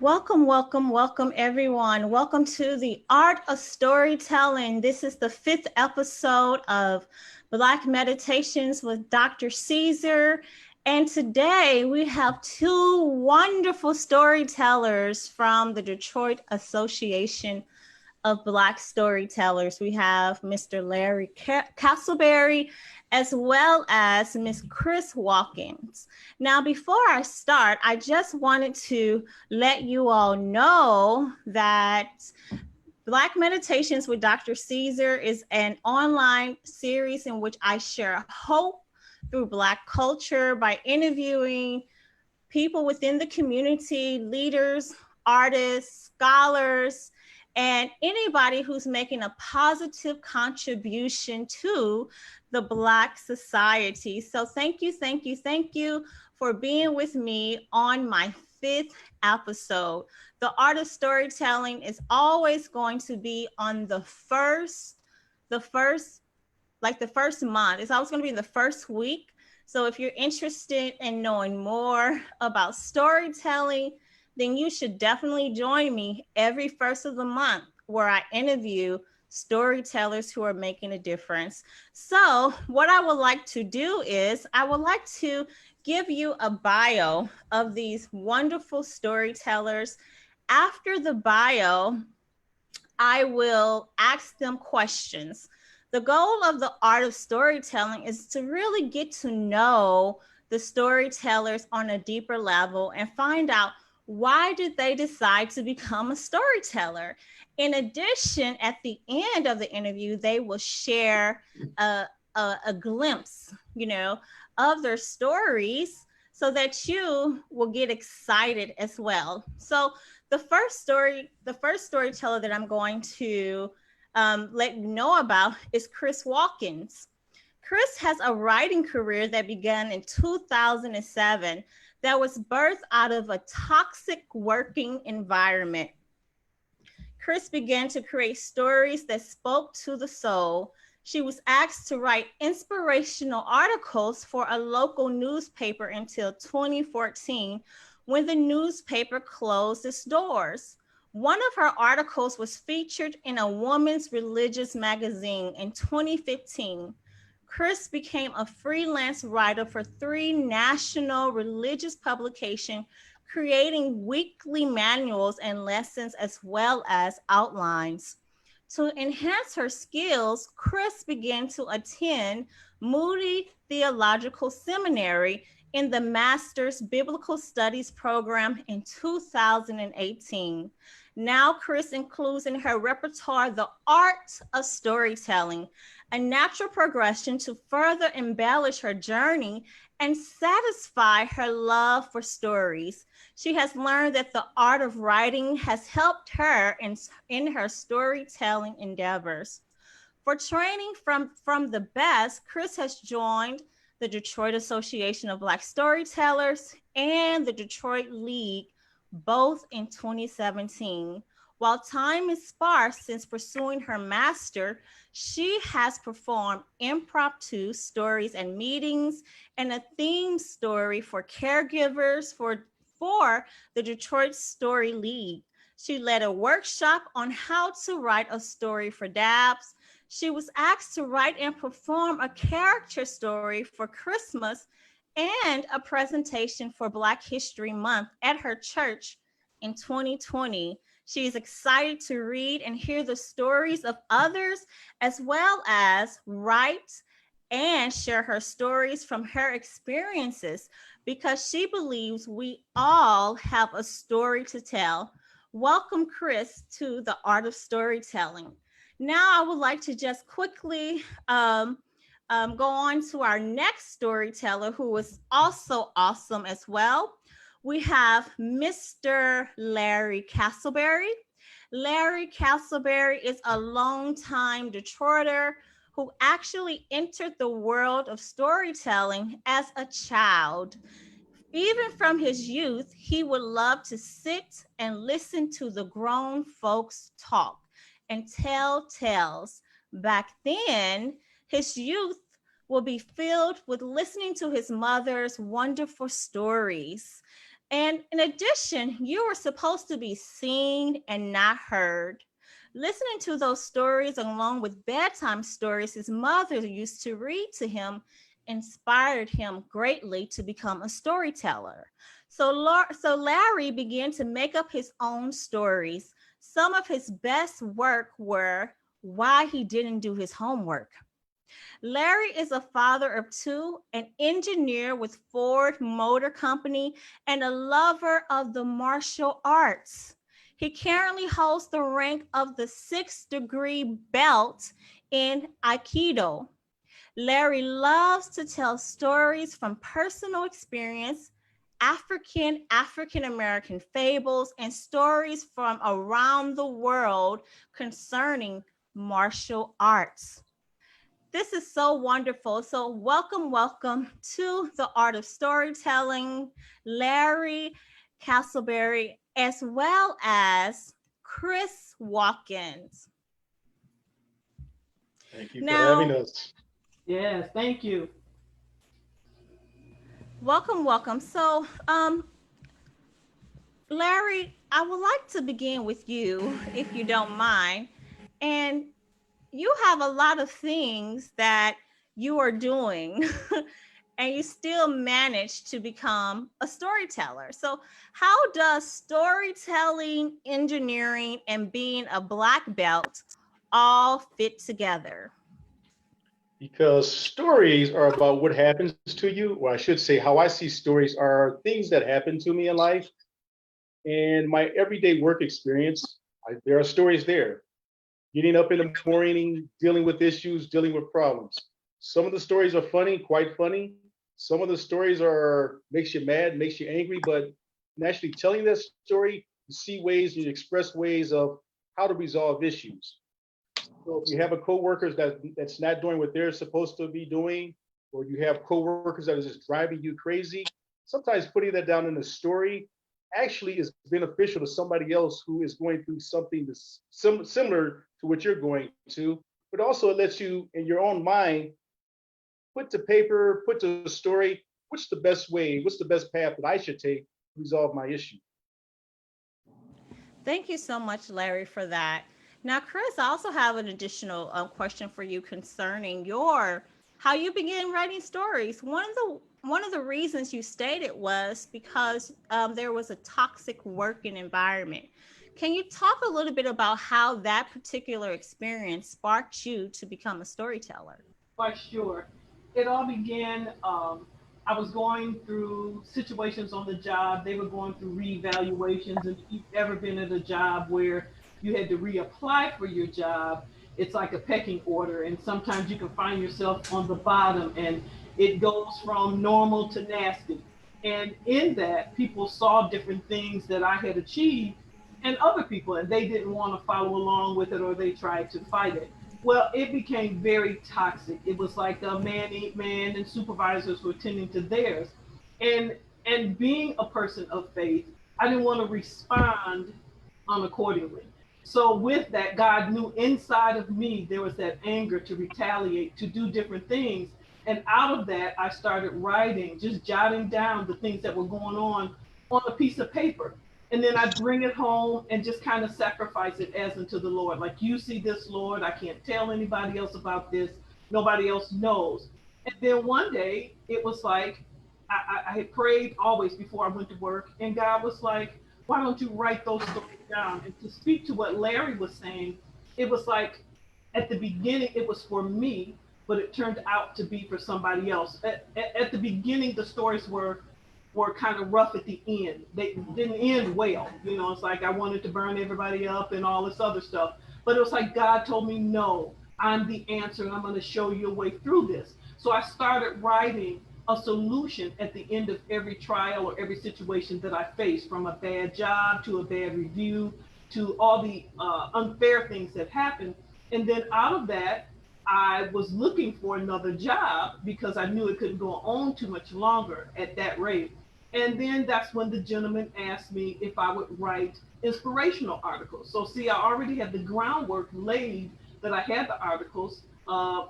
Welcome, welcome, welcome, everyone. Welcome to the Art of Storytelling. This is the 5th episode of Black Meditations with Dr. Caesar. And today we have two wonderful storytellers from the Detroit Association of Black Storytellers. We have Mr. Larry Castleberry as well as Miss Chris Watkins. Now, before I start, I just wanted to let you all know that Black Meditations with Dr. Caesar is an online series in which I share hope through Black culture by interviewing people within the community, leaders, artists, scholars, and anybody who's making a positive contribution to the Black society. So thank you for being with me on my 5th episode. The Art of Storytelling is always going to be on the first month. It's always going to be in the first week. So if you're interested in knowing more about storytelling, then you should definitely join me every first of the month where I interview storytellers who are making a difference. So what I would like to do is I would like to give you a bio of these wonderful storytellers. After the bio, I will ask them questions. The goal of the Art of Storytelling is to really get to know the storytellers on a deeper level and find out why did they decide to become a storyteller. In addition, at the end of the interview, they will share a glimpse, of their stories so that you will get excited as well. So the first storyteller that I'm going to let you know about is Chris Watkins. Chris has a writing career that began in 2007 that was birthed out of a toxic working environment. Chris began to create stories that spoke to the soul. She was asked to write inspirational articles for a local newspaper until 2014, when the newspaper closed its doors. One of her articles was featured in a woman's religious magazine in 2015. Chris became a freelance writer for 3 national religious publications, creating weekly manuals and lessons as well as outlines. To enhance her skills, Chris began to attend Moody Theological Seminary in the Master's Biblical Studies program in 2018. Now, Chris includes in her repertoire the art of storytelling, a natural progression to further embellish her journey and satisfy her love for stories. She has learned that the art of writing has helped her in her storytelling endeavors. For training from the best, Chris has joined the Detroit Association of Black Storytellers and the Detroit League, both in 2017. While time is sparse since pursuing her master, she has performed impromptu stories and meetings and a theme story for caregivers for the Detroit Story League. She led a workshop on how to write a story for DABs. She was asked to write and perform a character story for Christmas and a presentation for Black History Month at her church in 2020. She is excited to read and hear the stories of others, as well as write and share her stories from her experiences, because she believes we all have a story to tell. Welcome, Chris, to the Art of Storytelling. Now, I would like to just quickly go on to our next storyteller, who is also awesome as well. We have Mr. Larry Casselberry. Larry Casselberry is a longtime Detroiter who actually entered the world of storytelling as a child. Even from his youth, he would love to sit and listen to the grown folks talk and tell tales. Back then, his youth will be filled with listening to his mother's wonderful stories. And in addition, you were supposed to be seen and not heard. Listening to those stories, along with bedtime stories his mother used to read to him, inspired him greatly to become a storyteller. So Larry began to make up his own stories. Some of his best work were Why He Didn't Do His Homework. Larry is a father of two, an engineer with Ford Motor Company, and a lover of the martial arts. He currently holds the rank of the 6th-degree belt in Aikido. Larry loves to tell stories from personal experience, African American fables, and stories from around the world concerning martial arts. This is so wonderful. So welcome to the Art of Storytelling, Larry Castleberry, as well as Chris Watkins. Thank you for having us. Yes, thank you. Welcome. So, Larry, I would like to begin with you, if you don't mind. And you have a lot of things that you are doing and you still manage to become a storyteller. So how does storytelling, engineering, and being a black belt all fit together? Because stories are about what happens to you, or I should say, how I see stories are things that happen to me in life and my everyday work experience. There are stories there. Getting up in the morning, dealing with issues, dealing with problems. Some of the stories are funny, quite funny. Some of the stories are makes you mad, makes you angry, but in actually telling that story, you see ways, you express ways of how to resolve issues. So if you have a coworker that's not doing what they're supposed to be doing, or you have coworkers that are just driving you crazy, sometimes putting that down in a story actually is beneficial to somebody else who is going through something that's similar to what you're going to. But also it lets you, in your own mind, put to paper, put to a story, what's the best way, what's the best path that I should take to resolve my issue. Thank you so much, Larry, for that. Now, Chris, I also have an additional question for you concerning your how you began writing stories. One of the reasons you stated was because there was a toxic working environment. Can you talk a little bit about how that particular experience sparked you to become a storyteller? For sure. It all began, I was going through situations on the job. They were going through reevaluations. And if you've ever been at a job where you had to reapply for your job, it's like a pecking order. And sometimes you can find yourself on the bottom and it goes from normal to nasty. And in that, people saw different things that I had achieved and other people, and they didn't want to follow along with it or they tried to fight it. Well, it became very toxic. It was like a man eat man, and supervisors were tending to theirs. And and being a person of faith, I didn't want to respond unaccordingly. So with that, God knew inside of me there was that anger to retaliate, to do different things. And out of that, I started writing, just jotting down the things that were going on a piece of paper. And then I bring it home and just kind of sacrifice it as unto the Lord. Like, you see this, Lord, I can't tell anybody else about this. Nobody else knows. And then one day it was like, I had prayed always before I went to work, and God was like, why don't you write those stories down? And to speak to what Larry was saying, it was like at the beginning it was for me, but it turned out to be for somebody else. At the beginning, the stories were kind of rough at the end. They didn't end well. You know, it's like I wanted to burn everybody up and all this other stuff. But it was like God told me, no, I'm the answer and I'm going to show you a way through this. So I started writing a solution at the end of every trial or every situation that I faced, from a bad job to a bad review to all the unfair things that happened. And then out of that, I was looking for another job because I knew it couldn't go on too much longer at that rate. And then that's when the gentleman asked me if I would write inspirational articles. So, see, I already had the groundwork laid that I had the articles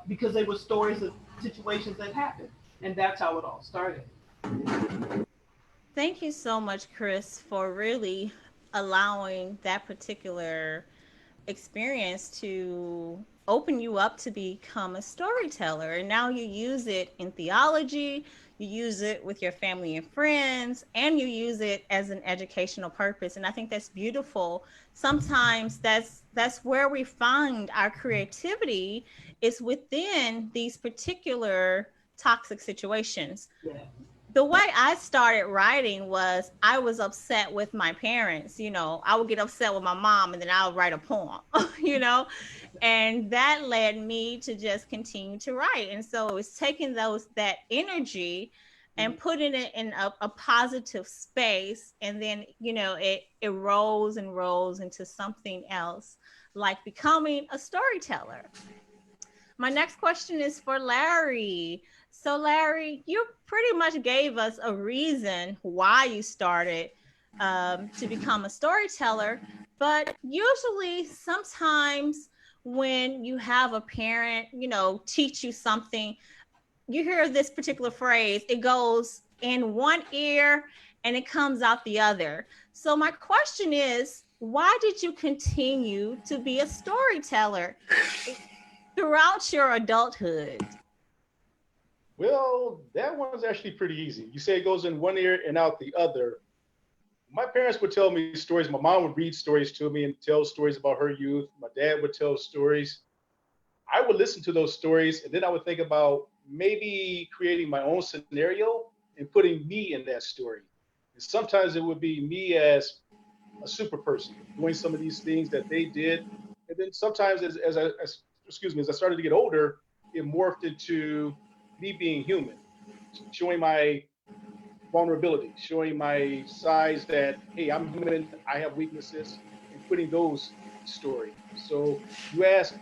because they were stories of situations that happened. And that's how it all started. Thank you so much, Chris, for really allowing that particular experience to open you up to become a storyteller. And now you use it in theology, you use it with your family and friends, and you use it as an educational purpose. And I think that's beautiful. Sometimes that's where we find our creativity is within these particular toxic situations. Yeah. The way I started writing was I was upset with my parents. I would get upset with my mom and then I would write a poem, you know, and that led me to just continue to write. And so it was taking that energy and putting it in a positive space. And then, it rolls and rolls into something else, like becoming a storyteller. My next question is for Larry. So, Larry, you pretty much gave us a reason why you started to become a storyteller. But usually, sometimes when you have a parent, teach you something, you hear this particular phrase, it goes in one ear and it comes out the other. So, my question is, why did you continue to be a storyteller throughout your adulthood? Well, that one's actually pretty easy. You say it goes in one ear and out the other. My parents would tell me stories. My mom would read stories to me and tell stories about her youth. My dad would tell stories. I would listen to those stories and then I would think about maybe creating my own scenario and putting me in that story. And sometimes it would be me as a super person doing some of these things that they did. And then sometimes as I started to get older, it morphed into me being human, showing my vulnerability, showing my size that, hey, I'm human, I have weaknesses, and putting those story. So you ask,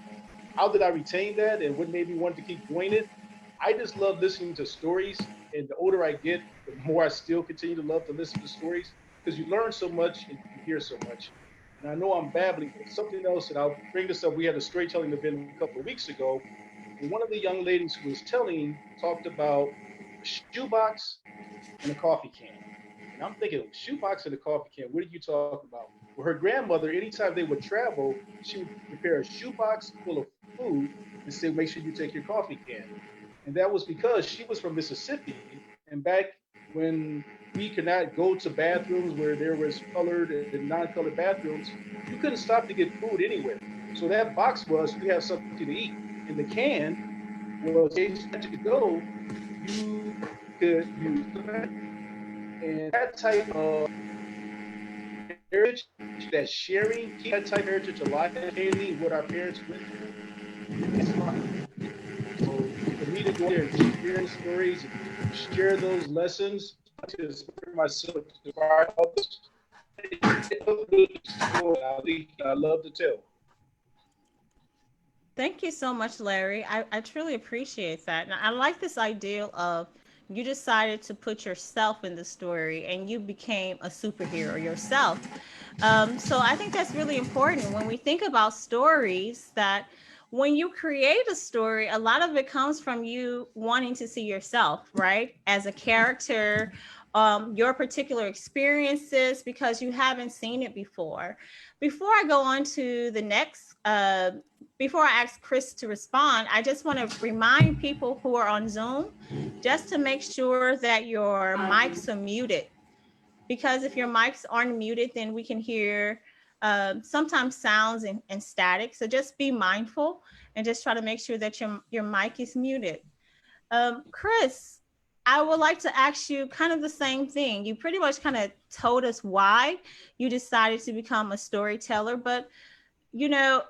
how did I retain that and what made me want to keep doing it? I just love listening to stories. And the older I get, the more I still continue to love to listen to stories because you learn so much and you hear so much. And I know I'm babbling, but something else, and I'll bring this up. We had a storytelling event a couple of weeks ago, and one of the young ladies who was telling talked about a shoebox and a coffee can. And I'm thinking, shoebox and a coffee can, what are you talking about? Well, her grandmother, anytime they would travel, she would prepare a shoebox full of food and say, make sure you take your coffee can. And that was because she was from Mississippi. And back when we could not go to bathrooms where there was colored and non-colored bathrooms, you couldn't stop to get food anywhere. So that box was, you have something to eat. And the can was, in case you had to go, you could use the bathroom. And that type of heritage, that sharing, keep that type of heritage alive, educating what our parents went through, it's fun. So for me to go there and experience stories and share those lessons to inspire myself, to inspire others, I love to tell. Thank you so much, Larry. I truly appreciate that. And I like this idea of you decided to put yourself in the story and you became a superhero yourself. So I think that's really important when we think about stories, that when you create a story, a lot of it comes from you wanting to see yourself, right? As a character, your particular experiences, because you haven't seen it before. Before I go on to the next, before I ask Chris to respond, I just want to remind people who are on Zoom just to make sure that your mics are muted, because if your mics aren't muted, then we can hear sometimes sounds and static. So just be mindful and just try to make sure that your mic is muted. Chris, I would like to ask you kind of the same thing. You pretty much kind of told us why you decided to become a storyteller, but you know,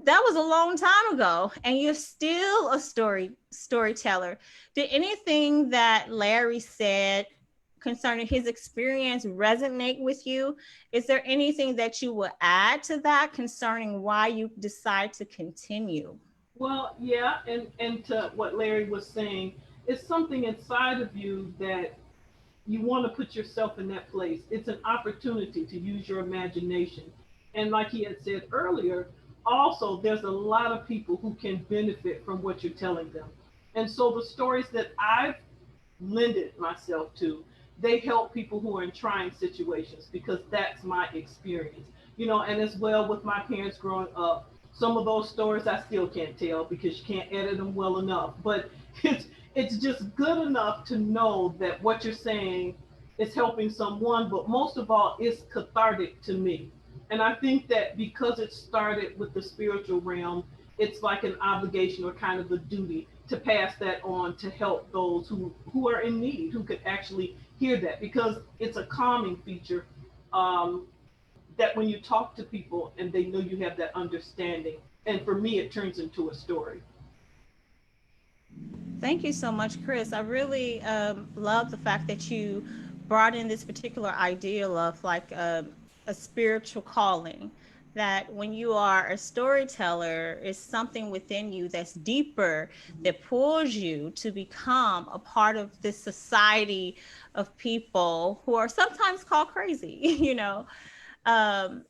that was a long time ago and you're still a storyteller. Did anything that Larry said concerning his experience resonate with you? Is there anything that you would add to that concerning why you decide to continue? Well, yeah, and to what Larry was saying, it's something inside of you that you want to put yourself in that place. It's an opportunity to use your imagination. And like he had said earlier, also there's a lot of people who can benefit from what you're telling them. And so the stories that I've lended myself to they help people who are in trying situations, because that's my experience. And as well with my parents growing up, some of those stories I still can't tell because you can't edit them well enough. But it's it's just good enough to know that what you're saying is helping someone, but most of all, it's cathartic to me. And I think that because it started with the spiritual realm, it's like an obligation or kind of a duty to pass that on to help those who are in need, who could actually hear that, because it's a calming feature, that when you talk to people and they know you have that understanding, and for me, it turns into a story. Thank you so much, Chris. I really love the fact that you brought in this particular ideal of like a spiritual calling. That when you are a storyteller, is something within you that's deeper, that pulls you to become a part of this society of people who are sometimes called crazy, um,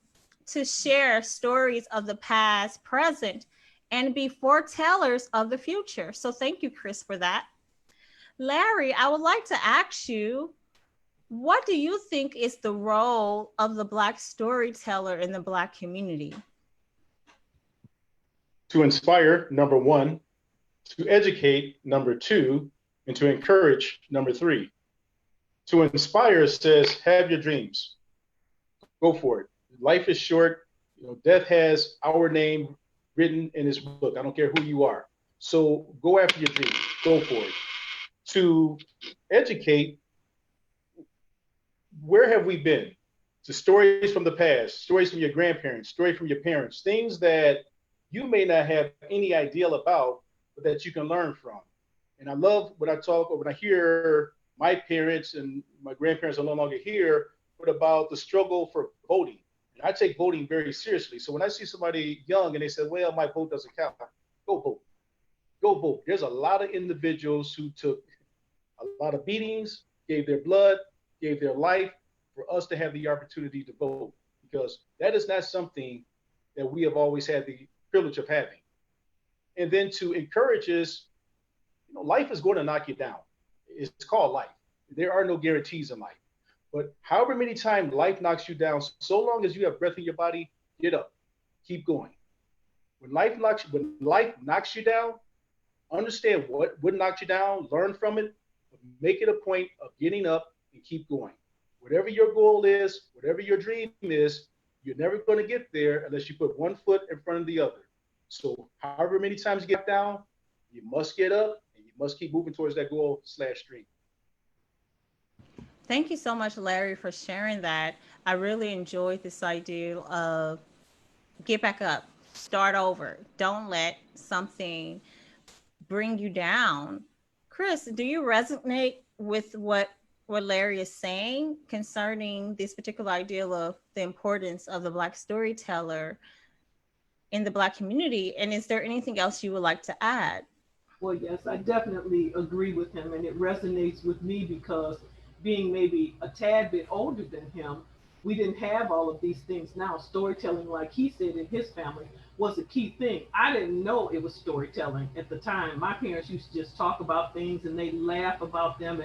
to share stories of the past, present, and be foretellers of the future. So thank you, Chris, for that. Larry, I would like to ask you, what do you think is the role of the Black storyteller in the Black community? To inspire, number one, to educate, number two, and to encourage, number three. To inspire says, have your dreams, go for it. Life is short. Death has our name written in his book. I don't care who you are. So go after your dreams, go for it. To educate, where have we been? To stories from the past, stories from your grandparents, stories from your parents, things that you may not have any idea about, but that you can learn from. And I love when I talk or when I hear my parents and my grandparents are no longer here, but about the struggle for voting. And I take voting very seriously. So when I see somebody young and they say, well, my vote doesn't count, go vote. Go vote. There's a lot of individuals who took a lot of beatings, gave their blood, gave their life for us to have the opportunity to vote, because that is not something that we have always had the privilege of having. And then to encourage us, life is going to knock you down. It's called life. There are no guarantees in life. But however many times life knocks you down, so long as you have breath in your body, get up, keep going. When life knocks you down, understand what knocked you down, learn from it, but make it a point of getting up and keep going. Whatever your goal is, whatever your dream is, you're never going to get there unless you put one foot in front of the other. So however many times you get down, you must get up and you must keep moving towards that goal/dream. Thank you so much, Larry, for sharing that. I really enjoyed this idea of get back up, start over. Don't let something bring you down. Chris, do you resonate with what Larry is saying concerning this particular ideal of the importance of the Black storyteller in the Black community? And is there anything else you would like to add? Well, yes, I definitely agree with him, and it resonates with me because being maybe a tad bit older than him, we didn't have all of these things now. Storytelling, like he said in his family, was a key thing. I didn't know it was storytelling at the time. My parents used to just talk about things and they laugh about them,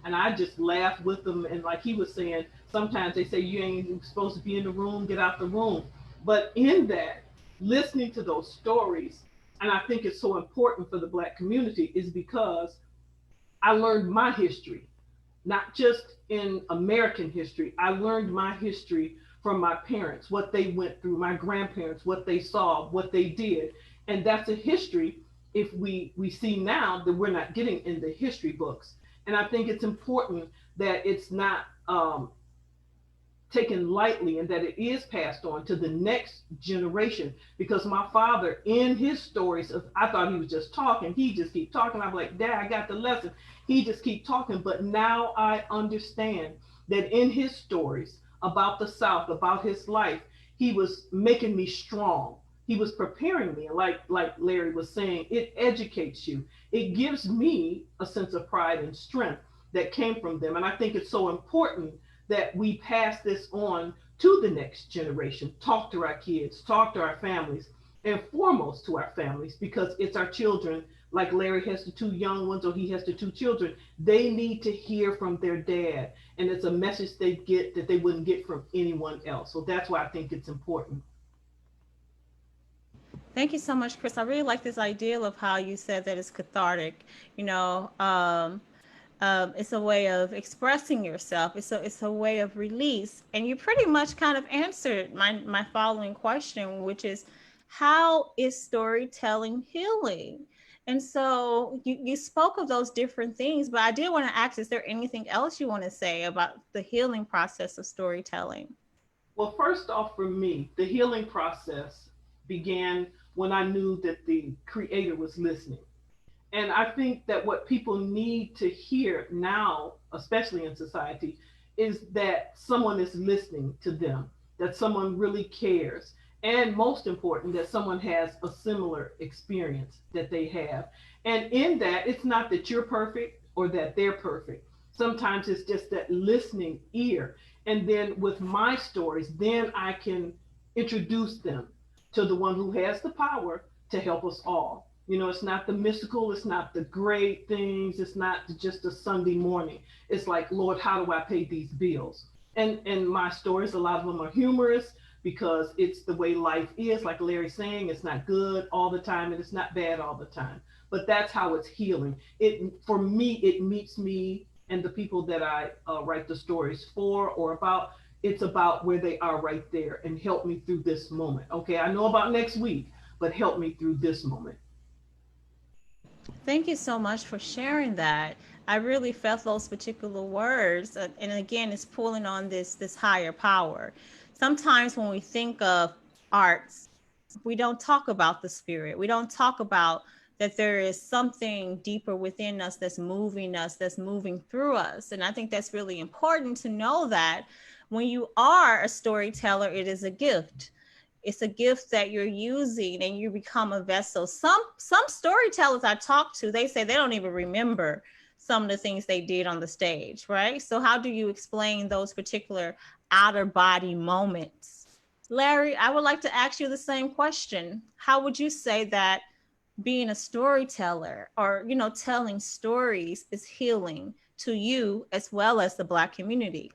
and I just laughed with them. And like he was saying, sometimes they say you ain't supposed to be in the room, get out the room. But in that, listening to those stories, and I think it's so important for the Black community, is because I learned my history, not just in American history. I learned my history from my parents, what they went through, my grandparents, what they saw, what they did. And that's a history, if we see now, that we're not getting in the history books. And I think it's important that it's not taken lightly, and that it is passed on to the next generation. Because my father, in his stories, I thought he was just talking. He just keep talking. I'm like, Dad, I got the lesson. He just keep talking. But now I understand that in his stories about the South, about his life, he was making me strong. He was preparing me. Like Larry was saying, it educates you. It gives me a sense of pride and strength that came from them. And I think it's so important that we pass this on to the next generation. Talk to our kids, talk to our families, and foremost to our families, because it's our children like Larry has the two young ones or he has the two children, they need to hear from their dad. And it's a message they get that they wouldn't get from anyone else. So that's why I think it's important. Thank you so much, Chris. I really like this idea of how you said that it's cathartic. You know, it's a way of expressing yourself. It's a way of release. And you pretty much kind of answered my following question, which is, how is storytelling healing? And so you spoke of those different things, but I did want to ask, is there anything else you want to say about the healing process of storytelling? Well, first off, for me, the healing process began when I knew that the creator was listening. And I think that what people need to hear now, especially in society, is that someone is listening to them, that someone really cares. And most important, that someone has a similar experience that they have. And in that, it's not that you're perfect or that they're perfect. Sometimes it's just that listening ear. And then with my stories, then I can introduce them to the one who has the power to help us all. You know, it's not the mystical, it's not the great things, it's not just a Sunday morning. It's like, Lord, how do I pay these bills? And my stories, a lot of them are humorous because it's the way life is. Like Larry's saying, it's not good all the time and it's not bad all the time. But that's how it's healing. It, for me, it meets me and the people that I write the stories for or about. It's about where they are right there and help me through this moment. Okay, I know about next week, but help me through this moment. Thank you so much for sharing that. I really felt those particular words, and again, it's pulling on this higher power. Sometimes when we think of arts, we don't talk about the spirit. We don't talk about that there is something deeper within us that's moving through us. And I think that's really important to know that when you are a storyteller, it is a gift. It's a gift that you're using and you become a vessel. Some storytellers I talk to, they say they don't even remember some of the things they did on the stage, right? So how do you explain those particular outer body moments? Larry, I would like to ask you the same question. How would you say that being a storyteller or, you know, telling stories is healing to you as well as the Black community?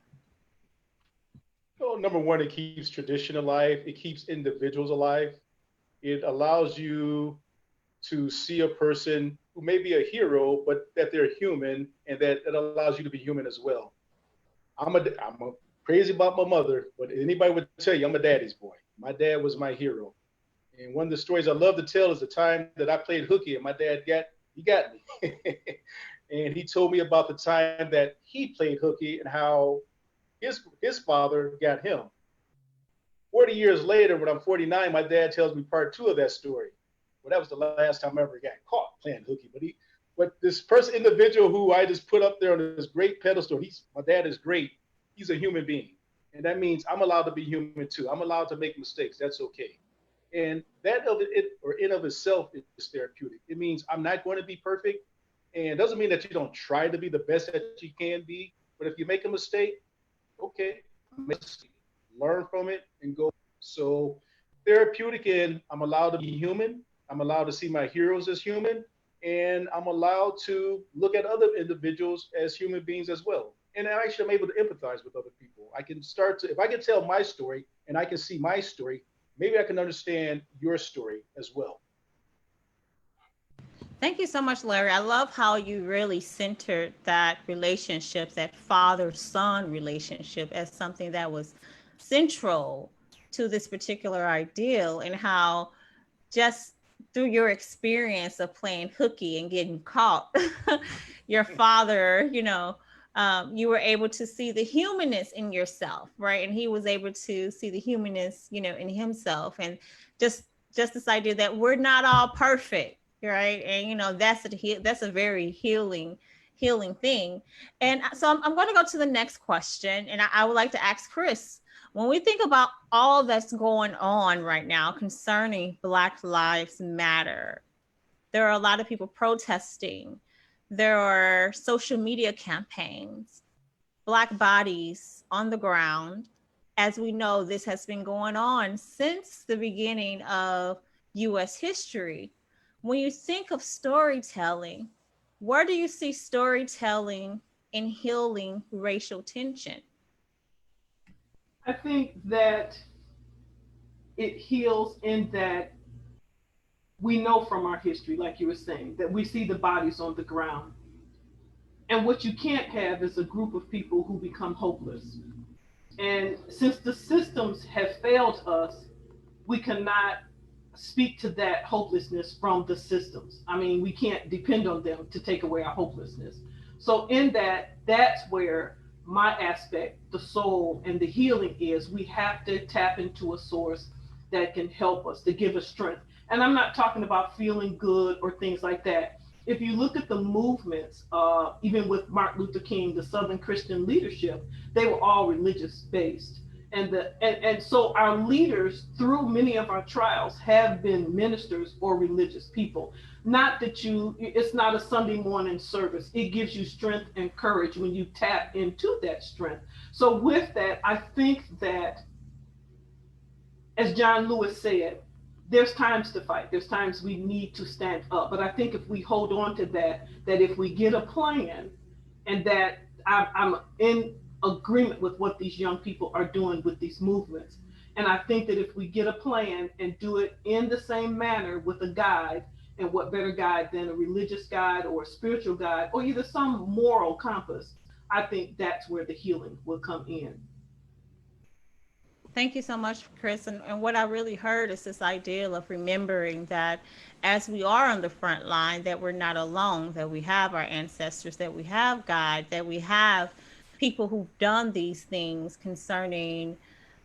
Well, number one, it keeps tradition alive. It keeps individuals alive. It allows you to see a person who may be a hero, but that they're human, and that it allows you to be human as well. I'm crazy about my mother, but anybody would tell you I'm a daddy's boy. My dad was my hero. And one of the stories I love to tell is the time that I played hooky and my dad got me. And he told me about the time that he played hooky and how his father got him. 40 years later, when I'm 49, my dad tells me part two of that story. Well, that was the last time I ever got caught playing hooky. But this person, individual who I just put up there on this great pedestal, my dad is great. He's a human being. And that means I'm allowed to be human too. I'm allowed to make mistakes. That's okay. And that of it or in of itself is therapeutic. It means I'm not going to be perfect. And it doesn't mean that you don't try to be the best that you can be. But if you make a mistake, okay, learn from it and go. So therapeutic in I'm allowed to be human. I'm allowed to see my heroes as human. And I'm allowed to look at other individuals as human beings as well. And actually, I'm able to empathize with other people. I can if I can tell my story and I can see my story, maybe I can understand your story as well. Thank you so much, Larry. I love how you really centered that relationship, that father-son relationship, as something that was central to this particular ideal, and how just through your experience of playing hooky and getting caught, your father, you were able to see the humanness in yourself, right? And he was able to see the humanness, in himself. And just this idea that we're not all perfect, right? And that's a very healing thing. And so I'm going to go to the next question, and I would like to ask Chris, when we think about all that's going on right now concerning Black Lives Matter, there are a lot of people protesting. There are social media campaigns, Black bodies on the ground. As we know, this has been going on since the beginning of US history. When you think of storytelling, where do you see storytelling in healing racial tension? I think that it heals in that we know from our history, like you were saying, that we see the bodies on the ground. And what you can't have is a group of people who become hopeless. And since the systems have failed us, we cannot speak to that hopelessness from the systems. I mean, we can't depend on them to take away our hopelessness. So, in that, that's where my aspect, the soul, and the healing is. We have to tap into a source that can help us, to give us strength. And I'm not talking about feeling good or things like that. If you look at the movements, even with Martin Luther King, the Southern Christian leadership, they were all religious based. And so our leaders through many of our trials have been ministers or religious people. Not that it's not a Sunday morning service. It gives you strength and courage when you tap into that strength. So with that, I think that, as John Lewis said, there's times to fight. There's times we need to stand up. But I think if we hold on to that, that if we get a plan, and that I'm in agreement with what these young people are doing with these movements. And I think that if we get a plan and do it in the same manner with a guide, and what better guide than a religious guide or a spiritual guide or either some moral compass, I think that's where the healing will come in. Thank you so much, Chris. And what I really heard is this idea of remembering that as we are on the front line, that we're not alone, that we have our ancestors, that we have God, that we have people who've done these things concerning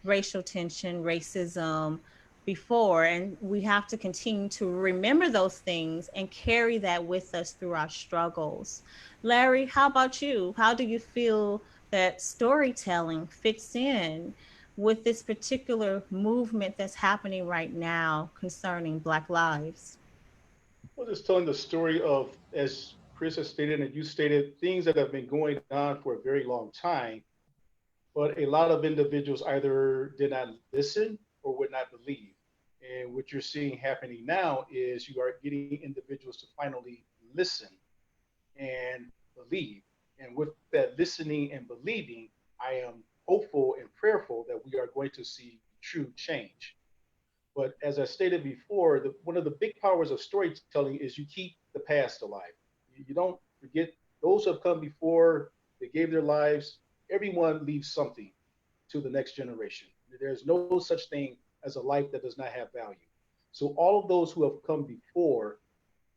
racial tension, racism before. And we have to continue to remember those things and carry that with us through our struggles. Larry, how about you? How do you feel that storytelling fits in with this particular movement that's happening right now concerning Black lives? Well, just telling the story of, as Chris has stated and you stated, things that have been going on for a very long time, but a lot of individuals either did not listen or would not believe. And what you're seeing happening now is you are getting individuals to finally listen and believe. And with that listening and believing, I am hopeful and prayerful that we are going to see true change. But as I stated before, one of the big powers of storytelling is you keep the past alive. You don't forget those who have come before, they gave their lives. Everyone leaves something to the next generation. There's no such thing as a life that does not have value. So all of those who have come before,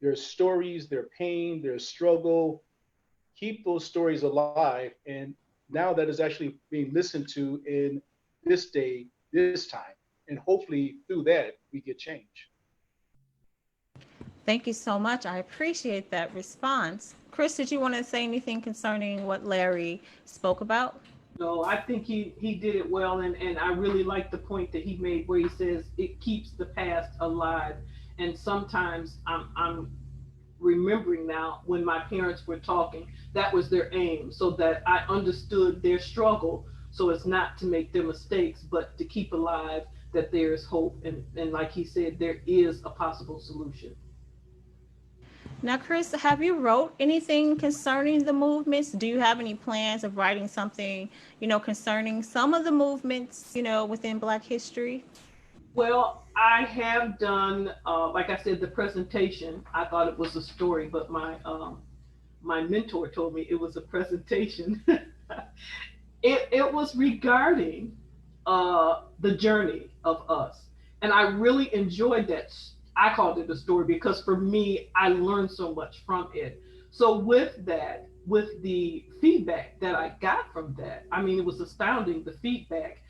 their stories, their pain, their struggle, keep those stories alive. And now that is actually being listened to in this day, this time. And hopefully through that, we get change. Thank you so much. I appreciate that response. Chris, did you want to say anything concerning what Larry spoke about? No, I think he did it well, and I really like the point that he made where he says it keeps the past alive. And sometimes I'm remembering now when my parents were talking, that was their aim, so that I understood their struggle, so it's not to make their mistakes, but to keep alive that there is hope, and like he said, there is a possible solution. Now, Chris, have you wrote anything concerning the movements? Do you have any plans of writing something, concerning some of the movements, within Black history? Well, I have done, like I said, the presentation. I thought it was a story, but my mentor told me it was a presentation. It was regarding the journey of us, and I really enjoyed that. I called it a story because for me, I learned so much from it. So with that, with the feedback that I got from that, I mean, it was astounding. The feedback,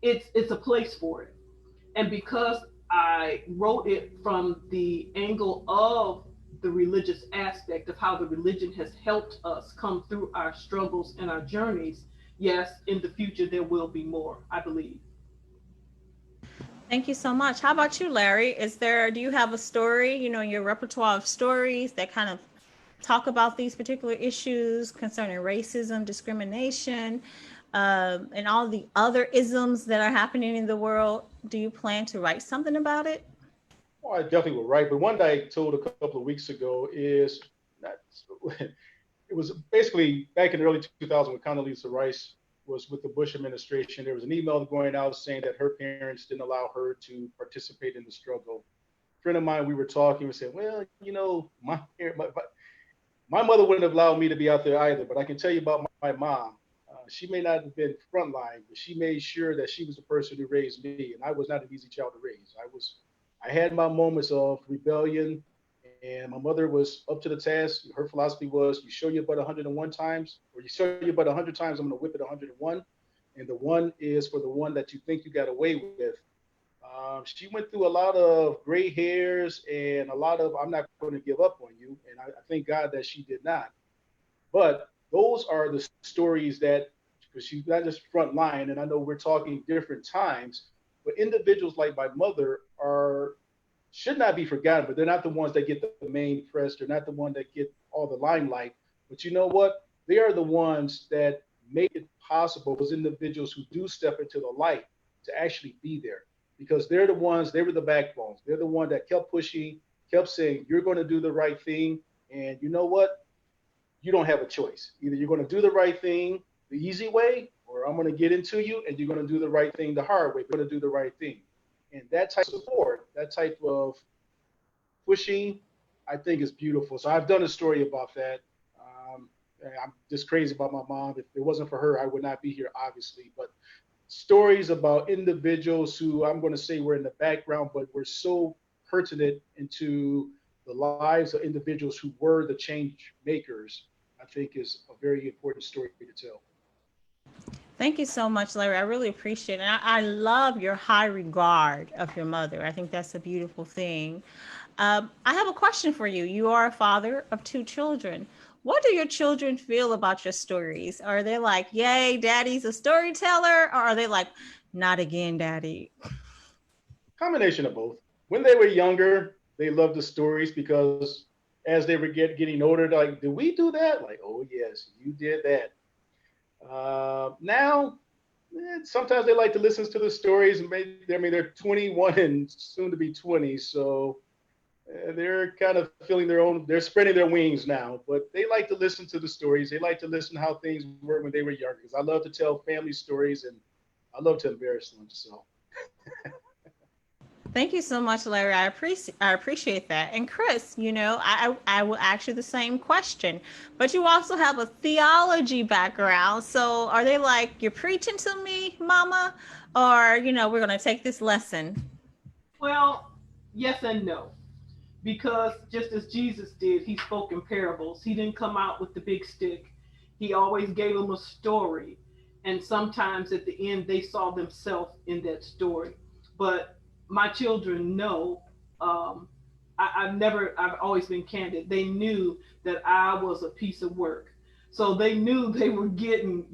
it's a place for it. And because I wrote it from the angle of the religious aspect of how the religion has helped us come through our struggles and our journeys, yes, in the future there will be more, I believe. Thank you so much. How about you, Larry? Do you have a story, in your repertoire of stories that kind of talk about these particular issues concerning racism, discrimination, and all the other isms that are happening in the world? Do you plan to write something about it? Well, I definitely will write, but one that I told a couple of weeks ago is not, it was basically back in the early 2000s when Condoleezza Rice was with the Bush administration. There was an email going out saying that her parents didn't allow her to participate in the struggle. A friend of mine, we were talking, we said, well, my mother wouldn't have allowed me to be out there either, but I can tell you about my mom. She may not have been frontline, but she made sure that she was the person who raised me, and I was not an easy child to raise. I had my moments of rebellion, and my mother was up to the task. Her philosophy was, you show your butt 101 times, or you show your butt 100 times, I'm going to whip it 101. And the one is for the one that you think you got away with. She went through a lot of gray hairs and a lot of, I'm not going to give up on you. And I thank God that she did not. But those are the stories that, because she's not just front line, and I know we're talking different times, but individuals like my mother are should not be forgotten, but they're not the ones that get the main press. They're not the one that get all the limelight. But you know what? They are the ones that make it possible, those individuals who do step into the light, to actually be there. Because they're the ones, they were the backbones. They're the one that kept pushing, kept saying, you're going to do the right thing. And you know what? You don't have a choice. Either you're going to do the right thing the easy way, or I'm going to get into you and you're going to do the right thing the hard way. You're going to do the right thing. And that type of support, that type of pushing, I think is beautiful. So I've done a story about that. I'm just crazy about my mom. If it wasn't for her, I would not be here, obviously. But stories about individuals who I'm going to say were in the background, but were so pertinent into the lives of individuals who were the change makers, I think is a very important story to tell. Thank you so much, Larry. I really appreciate it. And I love your high regard of your mother. I think that's a beautiful thing. I have a question for you. You are a father of two children. What do your children feel about your stories? Are they like, yay, daddy's a storyteller? Or are they like, not again, daddy? Combination of both. When they were younger, they loved the stories because as they were getting older, they're like, did we do that? Like, oh yes, you did that. Now, sometimes they like to listen to the stories. And maybe, I mean, they're 21 and soon to be 20, so they're kind of feeling their own. They're spreading their wings now, but they like to listen to the stories. They like to listen to how things were when they were younger. Because I love to tell family stories and I love to embarrass them. So. Thank you so much, Larry. I appreciate that. And Chris, I will ask you the same question, but you also have a theology background. So are they like, you're preaching to me, mama? Or, we're going to take this lesson? Well, yes and no. Because just as Jesus did, he spoke in parables. He didn't come out with the big stick. He always gave them a story. And sometimes at the end, they saw themselves in that story. But my children know, I've always been candid. They knew that I was a piece of work. So they knew they were getting,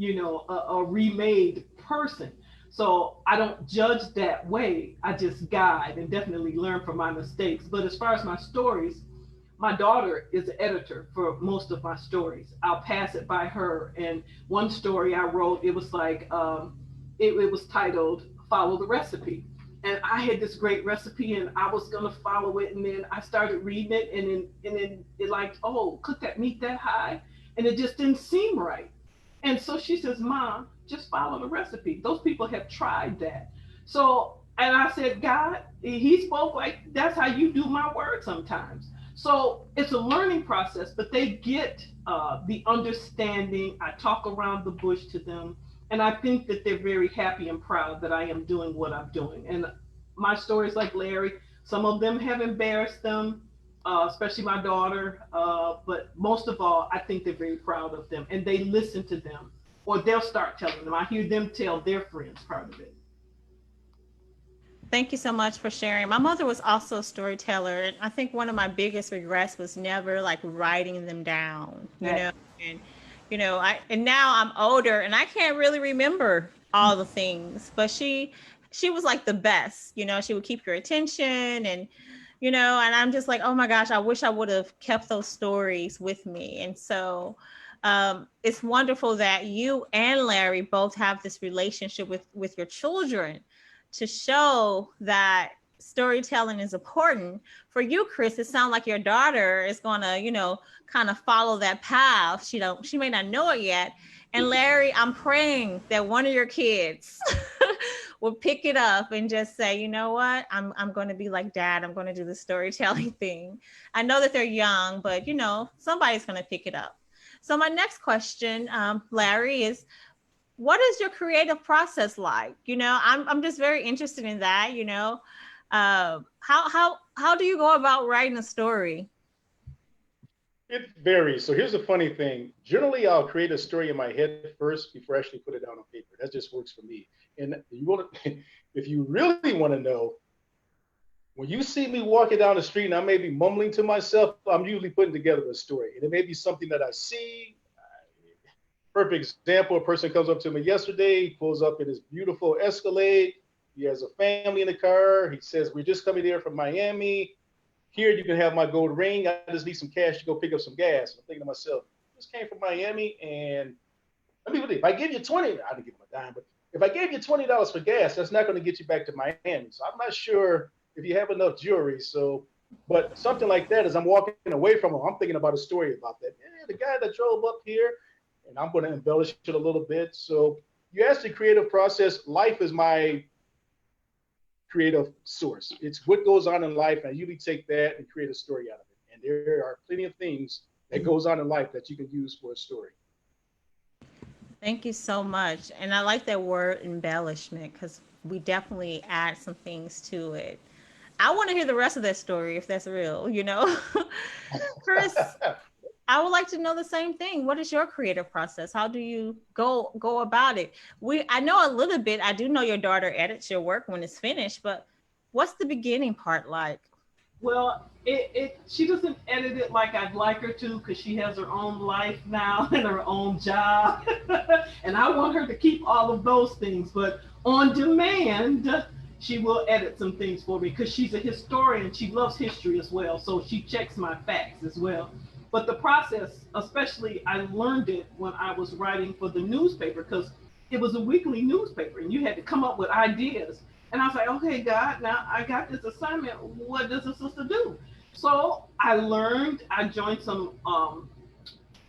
a remade person. So I don't judge that way. I just guide and definitely learn from my mistakes. But as far as my stories, my daughter is the editor for most of my stories. I'll pass it by her. And one story I wrote, it was like, it was titled Follow the Recipe. And I had this great recipe and I was going to follow it. And then I started reading it and then it like, oh, cook that meat that high. And it just didn't seem right. And so she says, Mom, just follow the recipe. Those people have tried that. So, and I said, God, he spoke like, that's how you do my word sometimes. So it's a learning process, but they get the understanding. I talk around the bush to them. And I think that they're very happy and proud that I am doing what I'm doing. And my stories, like Larry, some of them have embarrassed them, especially my daughter. But most of all, I think they're very proud of them and they listen to them, or they'll start telling them. I hear them tell their friends part of it. Thank you so much for sharing. My mother was also a storyteller, and I think one of my biggest regrets was never like writing them down, Yes. and and now I'm older and I can't really remember all the things, but she was like the best. She would keep your attention, and and I'm just like, oh my gosh, I wish I would have kept those stories with me. And so it's wonderful that you and Larry both have this relationship with your children, to show that storytelling is important. For you, Chris, it sounds like your daughter is gonna, kind of follow that path. She may not know it yet. And Larry, I'm praying that one of your kids will pick it up and just say, you know what, I'm going to be like dad. I'm going to do the storytelling thing. I know that they're young, but somebody's going to pick it up. So my next question, Larry, is what is your creative process like? I'm just very interested in that. How do you go about writing a story? It varies. So here's the funny thing. Generally, I'll create a story in my head first before I actually put it down on paper. That just works for me. And if you really want to know, when you see me walking down the street and I may be mumbling to myself, I'm usually putting together a story. And it may be something that I see. Perfect example, a person comes up to me yesterday, pulls up in his beautiful Escalade. He has a family in the car. He says, we're just coming here from Miami. Here, you can have my gold ring. I just need some cash to go pick up some gas. I'm thinking to myself, just came from Miami, and if I give you 20, I didn't give him a dime, but if I gave you $20 for gas, that's not going to get you back to Miami. So I'm not sure if you have enough jewelry. So, but something like that, as I'm walking away from him, I'm thinking about a story about that. Yeah, the guy that drove up here, and I'm going to embellish it a little bit. So you asked the creative process. Life is my creative source. It's what goes on in life, and I usually take that and create a story out of it. And there are plenty of things that goes on in life that you can use for a story. Thank you so much. And I like that word embellishment, because we definitely add some things to it. I want to hear the rest of that story if that's real, Chris, I would like to know the same thing. What is your creative process? How do you go about it? I know a little bit. I do know your daughter edits your work when it's finished, but what's the beginning part like? Well, she doesn't edit it like I'd like her to, because she has her own life now and her own job. And I want her to keep all of those things. But on demand, she will edit some things for me, because she's a historian. She loves history as well. So she checks my facts as well. But the process, especially, I learned it when I was writing for the newspaper, because it was a weekly newspaper and you had to come up with ideas. And I was like, okay, God, now I got this assignment. What does a sister do? So I joined some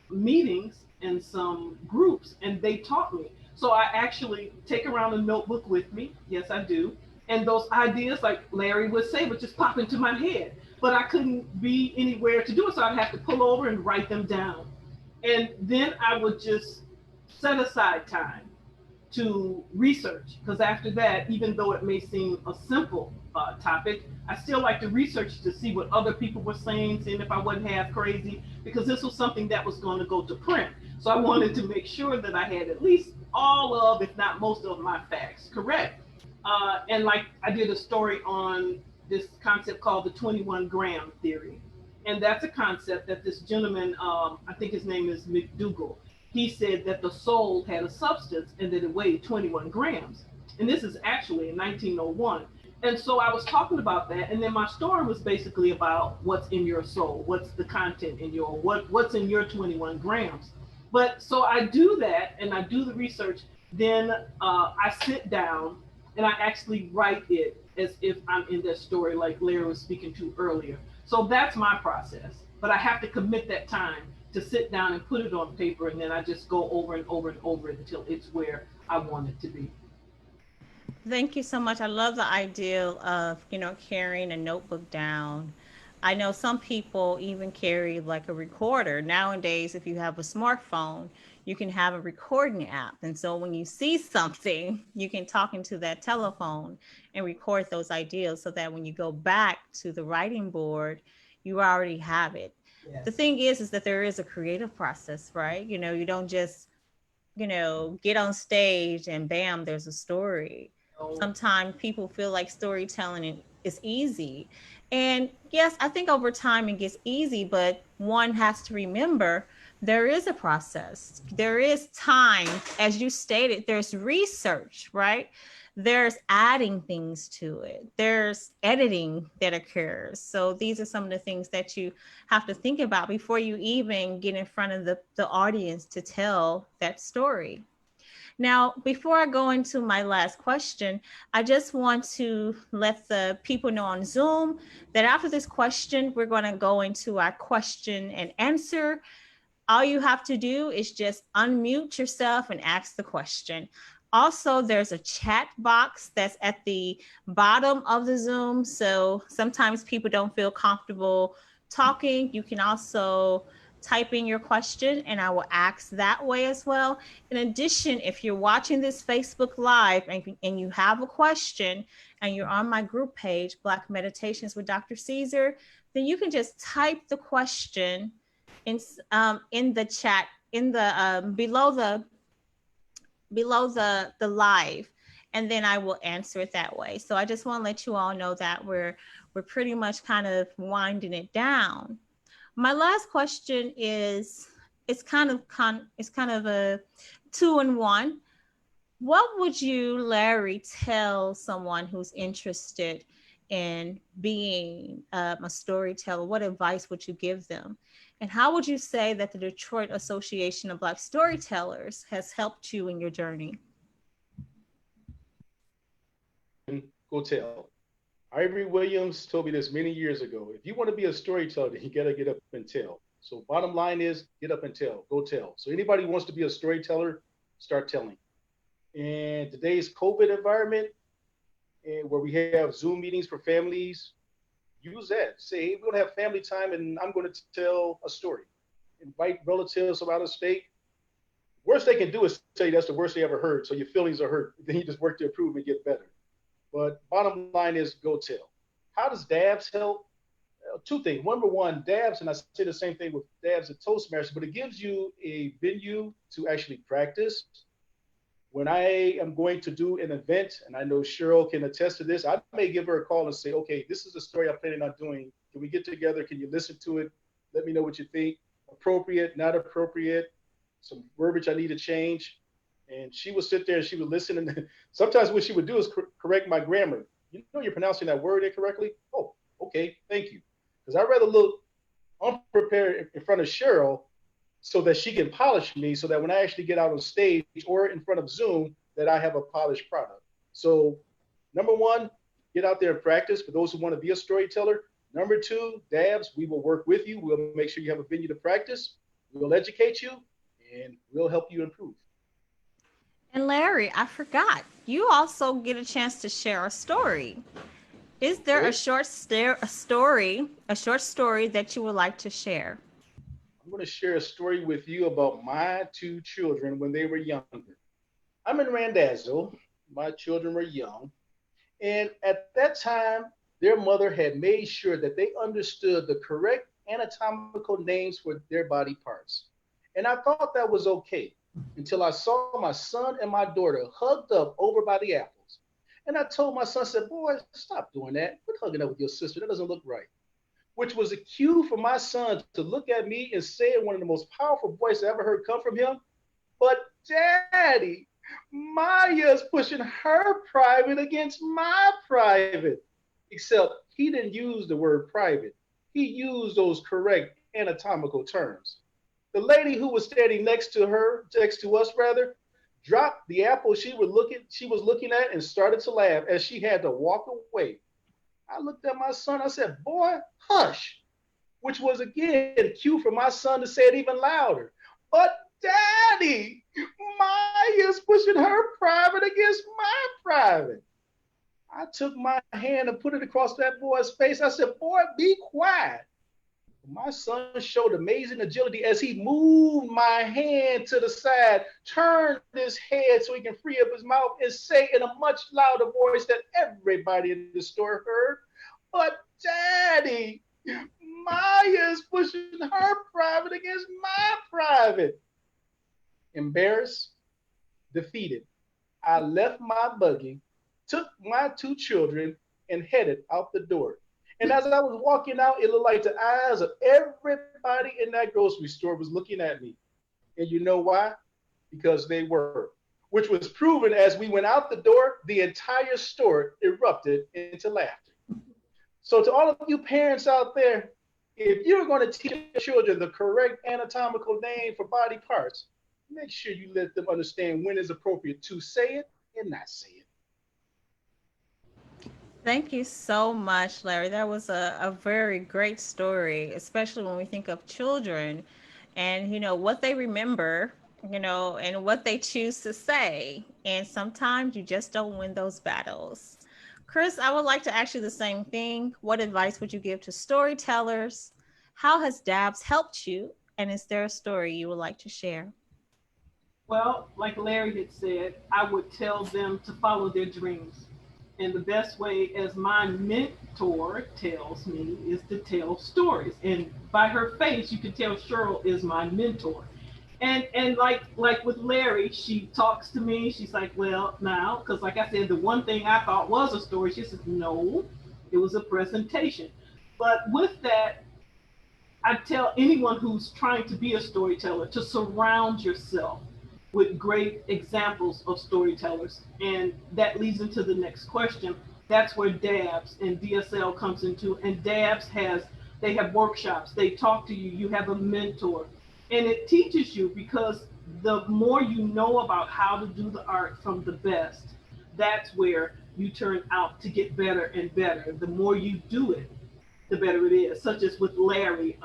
meetings and some groups, and they taught me. So I actually take around a notebook with me. Yes, I do. And those ideas, like Larry would say, would just pop into my head. But I couldn't be anywhere to do it, so I'd have to pull over and write them down. And then I would just set aside time to research, because after that, even though it may seem a simple topic, I still like to research to see what other people were saying, seeing if I wasn't half crazy, because this was something that was going to go to print. So I wanted to make sure that I had at least all of, if not most of, my facts correct. And like I did a story on this concept called the 21 gram theory. And that's a concept that this gentleman, I think his name is McDougall, he said that the soul had a substance and that it weighed 21 grams. And this is actually in 1901. And so I was talking about that. And then my story was basically about what's in your soul, what's the content in what's in your 21 grams. But so I do that and I do the research. Then I sit down and I actually write it as if I'm in that story, like Larry was speaking to earlier. So that's my process. But I have to commit that time to sit down and put it on paper, and then I just go over and over and over it until it's where I want it to be. Thank you so much. I love the idea of, carrying a notebook down. I know some people even carry like a recorder. Nowadays, if you have a smartphone, you can have a recording app. And so when you see something, you can talk into that telephone and record those ideas so that when you go back to the writing board, you already have it. Yes. The thing is that there is a creative process, right? You don't just, get on stage and bam, there's a story. Oh. Sometimes people feel like storytelling is easy. And yes, I think over time it gets easy, but one has to remember there is a process. There is time, as you stated, there's research, right? There's adding things to it. There's editing that occurs. So these are some of the things that you have to think about before you even get in front of the audience to tell that story. Now, before I go into my last question, I just want to let the people know on Zoom that after this question, we're going to go into our question and answer. All you have to do is just unmute yourself and ask the question. Also, there's a chat box that's at the bottom of the Zoom. So sometimes people don't feel comfortable talking. You can also type in your question and I will ask that way as well. In addition, if you're watching this Facebook Live and you have a question and you're on my group page, Black Meditations with Dr. Caesar, then you can just type the question in the chat in the below the live, and then I will answer it that way. So I just want to let you all know that we're pretty much kind of winding it down. My last question is it's kind of a 2-in-1. What would you, Larry, tell someone who's interested in being a storyteller? What advice would you give them? And how would you say that the Detroit Association of Black Storytellers has helped you in your journey? Go tell. Ivory Williams told me this many years ago. If you want to be a storyteller, you got to get up and tell. So bottom line is get up and tell. Go tell. So anybody who wants to be a storyteller, start telling. In today's COVID environment, and where we have Zoom meetings for families, use that. Say, hey, we're going to have family time and I'm going to tell a story. Invite relatives from out of state. Worst they can do is tell you that's the worst they ever heard. So your feelings are hurt. Then you just work to improve and get better. But bottom line is go tell. How does DABS help? Two things. Number one, DABS, and I say the same thing with DABS and Toastmasters, but it gives you a venue to actually practice. When I am going to do an event, and I know Cheryl can attest to this, I may give her a call and say, okay, this is the story I'm planning on doing. Can we get together? Can you listen to it? Let me know what you think. Appropriate, not appropriate, some verbiage I need to change. And she would sit there and she would listen. And sometimes what she would do is correct my grammar. You know, you're pronouncing that word incorrectly. Oh, okay, thank you. Because I'd rather look unprepared in front of Cheryl so that she can polish me so that when I actually get out on stage or in front of Zoom, that I have a polished product. So number one, get out there and practice for those who want to be a storyteller. Number two, DABS, we will work with you. We'll make sure you have a venue to practice. We'll educate you and we'll help you improve. And Larry, I forgot, you also get a chance to share a story. Is there a short story that you would like to share? I'm going to share a story with you about my two children when they were younger. I'm in Randazzo. My children were young. And at that time, their mother had made sure that they understood the correct anatomical names for their body parts. And I thought that was okay until I saw my son and my daughter hugged up over by the apples. And I told my son, I said, boy, stop doing that. Quit hugging up with your sister. That doesn't look right. Which was a cue for my son to look at me and say in one of the most powerful voices I ever heard come from him, but Daddy, Maya's pushing her private against my private. Except he didn't use the word private. He used those correct anatomical terms. The lady who was standing next to us, dropped the apple she was looking at and started to laugh as she had to walk away. I looked at my son, I said, boy, hush, which was again a cue for my son to say it even louder. But Daddy, Maya's pushing her private against my private. I took my hand and put it across that boy's face. I said, boy, be quiet. My son showed amazing agility as he moved my hand to the side, turned his head so he can free up his mouth and say in a much louder voice that everybody in the store heard, but Daddy, Maya's pushing her private against my private. Embarrassed, defeated, I left my buggy, took my two children, and headed out the door. And as I was walking out, it looked like the eyes of everybody in that grocery store was looking at me. And you know why? Because they were, which was proven as we went out the door, the entire store erupted into laughter. So to all of you parents out there, if you're going to teach your children the correct anatomical name for body parts, make sure you let them understand when it's appropriate to say it and not say it. Thank you so much, Larry. That was a very great story, especially when we think of children and, what they remember, and what they choose to say. And sometimes you just don't win those battles. Chris, I would like to ask you the same thing. What advice would you give to storytellers? How has Dabs helped you? And is there a story you would like to share? Well, like Larry had said, I would tell them to follow their dreams. And the best way, as my mentor tells me, is to tell stories. And by her face, you can tell Cheryl is my mentor. And like with Larry, she talks to me. She's like, well, now, because like I said, the one thing I thought was a story, she says, no, it was a presentation. But with that, I tell anyone who's trying to be a storyteller to surround yourself with great examples of storytellers. And that leads into the next question. That's where DABS and DSL comes into. And DABS they have workshops, they talk to you, you have a mentor. And it teaches you because the more you know about how to do the art from the best, that's where you turn out to get better and better. The more you do it, the better it is. Such as with Larry,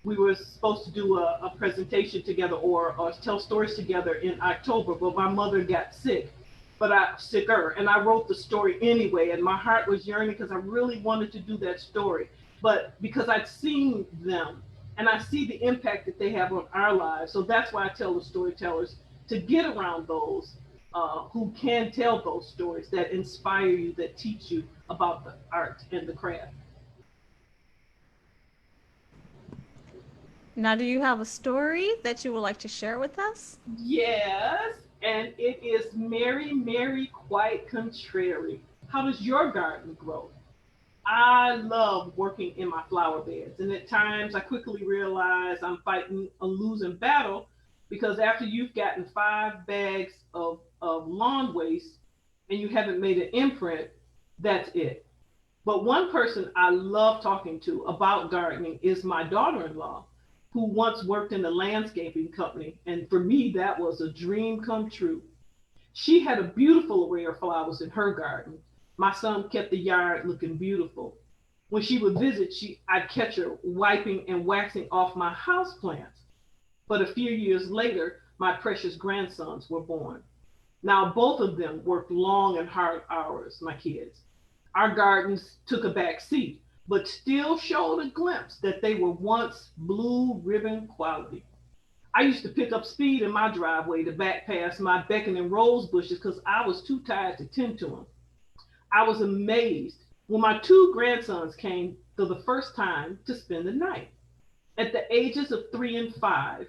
we were supposed to do a presentation together or tell stories together in October, but my mother got sick, sicker, and I wrote the story anyway, and my heart was yearning because I really wanted to do that story, but because I'd seen them and I see the impact that they have on our lives, so that's why I tell the storytellers to get around those who can tell those stories that inspire you, that teach you about the art and the craft. Now, do you have a story that you would like to share with us? Yes, and it is Mary, Mary, quite contrary. How does your garden grow? I love working in my flower beds, and at times I quickly realize I'm fighting a losing battle because after you've gotten 5 bags of lawn waste and you haven't made an imprint, that's it. But one person I love talking to about gardening is my daughter in law, who once worked in a landscaping company. And for me, that was a dream come true. She had a beautiful array of flowers in her garden. My son kept the yard looking beautiful. When she would visit, I'd catch her wiping and waxing off my houseplants. But a few years later, my precious grandsons were born. Now, both of them worked long and hard hours, my kids. Our gardens took a back seat, but still showed a glimpse that they were once blue ribbon quality. I used to pick up speed in my driveway to back past my beckoning rose bushes because I was too tired to tend to them. I was amazed when my 2 grandsons came for the first time to spend the night. At the ages of 3 and 5,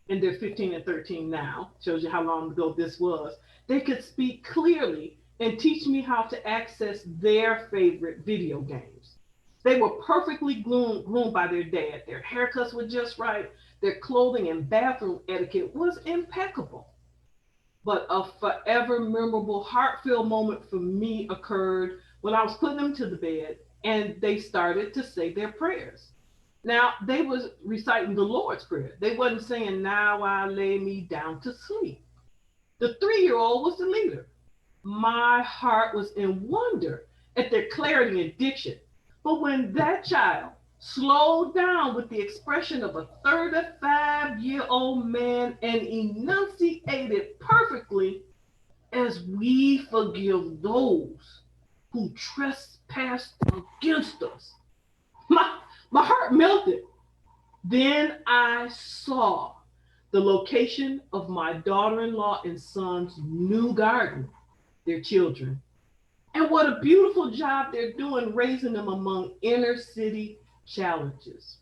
and they're 15 and 13 now, shows you how long ago this was, they could speak clearly and teach me how to access their favorite video games. They were perfectly groomed by their dad. Their haircuts were just right. Their clothing and bathroom etiquette was impeccable. But a forever memorable, heart-filled moment for me occurred when I was putting them to the bed and they started to say their prayers. Now, they was reciting the Lord's Prayer. They wasn't saying, now I lay me down to sleep. The 3-year-old was the leader. My heart was in wonder at their clarity and diction. But when that child slowed down with the expression of a 35-year-old man and enunciated perfectly, as we forgive those who trespass against us, my, my heart melted. Then I saw the location of my daughter-in-law and son's new garden, their children. And what a beautiful job they're doing raising them among inner city challenges.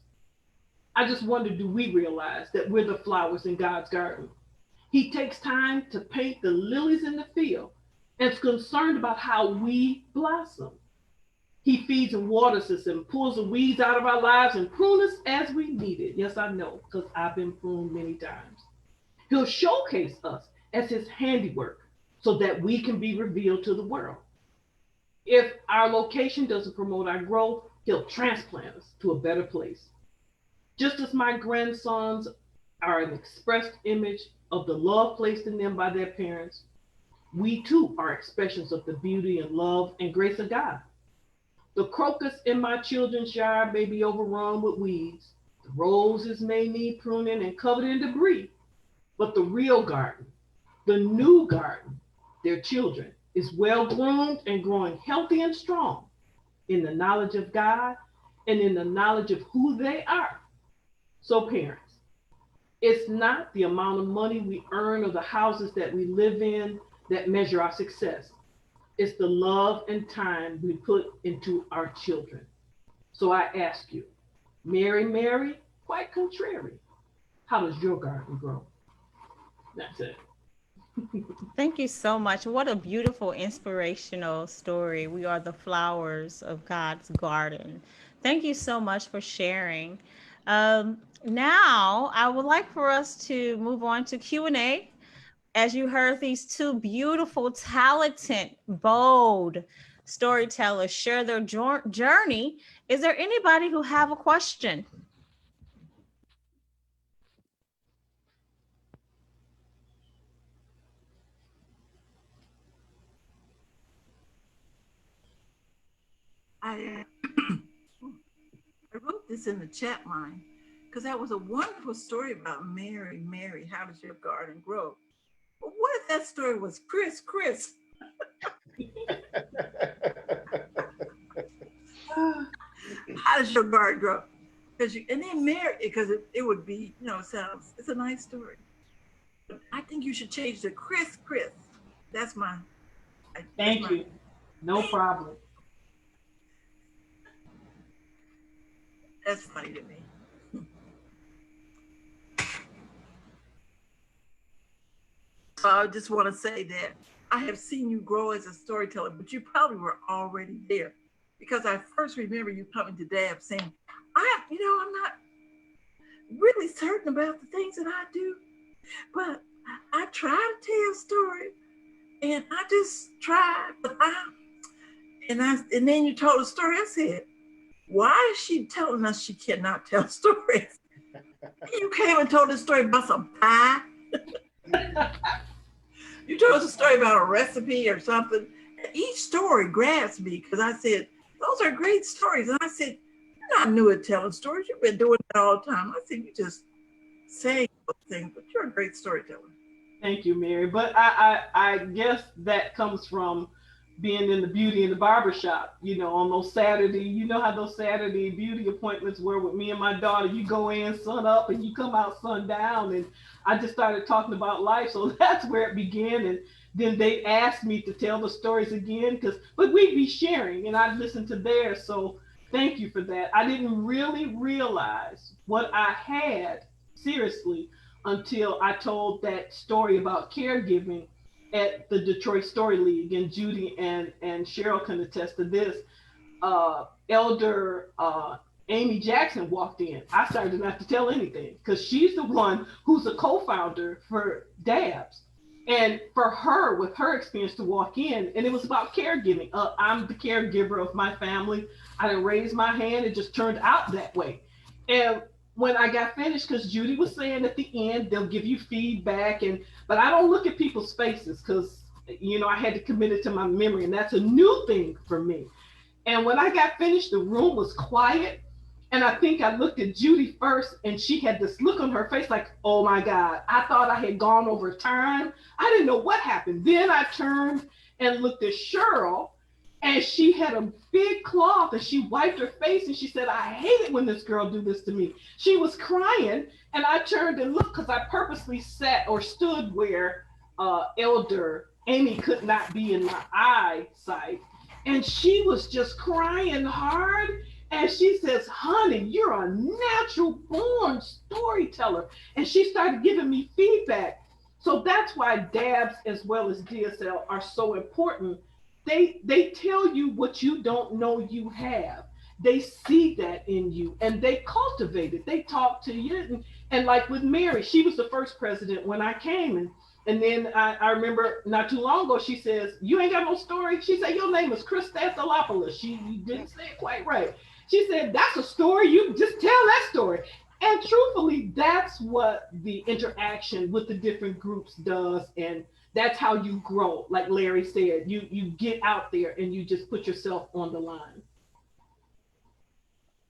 I just wonder, do we realize that we're the flowers in God's garden? He takes time to paint the lilies in the field and is concerned about how we blossom. He feeds and waters us and pulls the weeds out of our lives and prunes us as we need it. Yes, I know, because I've been pruned many times. He'll showcase us as his handiwork so that we can be revealed to the world. If our location doesn't promote our growth, he'll transplant us to a better place. Just as my grandsons are an expressed image of the love placed in them by their parents, we too are expressions of the beauty and love and grace of God. The crocus in my children's yard may be overrun with weeds. The roses may need pruning and covered in debris. But the real garden, the new garden, their children, is well groomed and growing healthy and strong in the knowledge of God and in the knowledge of who they are. So, parents, it's not the amount of money we earn or the houses that we live in that measure our success. It's the love and time we put into our children. So I ask you, Mary, Mary, quite contrary, how does your garden grow? That's it. Thank you so much. What a beautiful, inspirational story. We are the flowers of God's garden. Thank you so much for sharing. Now, I would like for us to move on to Q&A. As you heard, these two beautiful, talented, bold storytellers share their journey. Is there anybody who have a question? I I wrote this in the chat line because that was a wonderful story about Mary. Mary, how does your garden grow? But what if that story was Chris? Chris, how does your garden grow? Because you and then Mary, because it would be, sounds, it's a nice story. But I think you should change to Chris. Chris. That's my. Thank you. No problem. That's funny to me. So I just want to say that I have seen you grow as a storyteller, but you probably were already there because I first remember you coming to Dab saying, I'm not really certain about the things that I do, but I try to tell a story and I just tried, and then you told a story. I said, why is she telling us she cannot tell stories? You came and told a story about some pie. You told us a story about a recipe or something. Each story grabs me because I said, those are great stories. And I said, you're not new at telling stories. You've been doing it all the time. I said, you just saying those things, but you're a great storyteller. Thank you, Mary. But I guess that comes from being in the beauty and the barber shop, on those Saturday, how those Saturday beauty appointments were with me and my daughter. You go in sun up and you come out sun down. And I just started talking about life. So that's where it began. And then they asked me to tell the stories again, but we'd be sharing and I'd listen to theirs. So thank you for that. I didn't really realize what I had seriously until I told that story about caregiving at the Detroit Story League, and Judy and Cheryl can attest to this. Elder Amy Jackson walked in. I started not to tell anything because she's the one who's a co-founder for DABS. And for her, with her experience to walk in, and it was about caregiving. I'm the caregiver of my family. I didn't raise my hand. It just turned out that way. And when I got finished, because Judy was saying at the end, they'll give you feedback, but I don't look at people's faces because, I had to commit it to my memory, and that's a new thing for me. And when I got finished, the room was quiet, and I think I looked at Judy first, and she had this look on her face like, oh my God, I thought I had gone over time. I didn't know what happened. Then I turned and looked at Cheryl, and she had a big cloth and she wiped her face and she said, I hate it when this girl do this to me. She was crying and I turned and looked because I purposely sat or stood where Elder Amy could not be in my eyesight. And she was just crying hard. And she says, honey, you're a natural born storyteller. And she started giving me feedback. So that's why DABS as well as DSL are so important. They tell you what you don't know you have. They see that in you and they cultivate it. They talk to you. And like with Mary, she was the first president when I came. And then I remember not too long ago, she says, you ain't got no story. She said, your name is Christanthenopia. She didn't say it quite right. She said, that's a story. You just tell that story. And truthfully, that's what the interaction with the different groups does, and that's how you grow. Like Larry said, you get out there and you just put yourself on the line.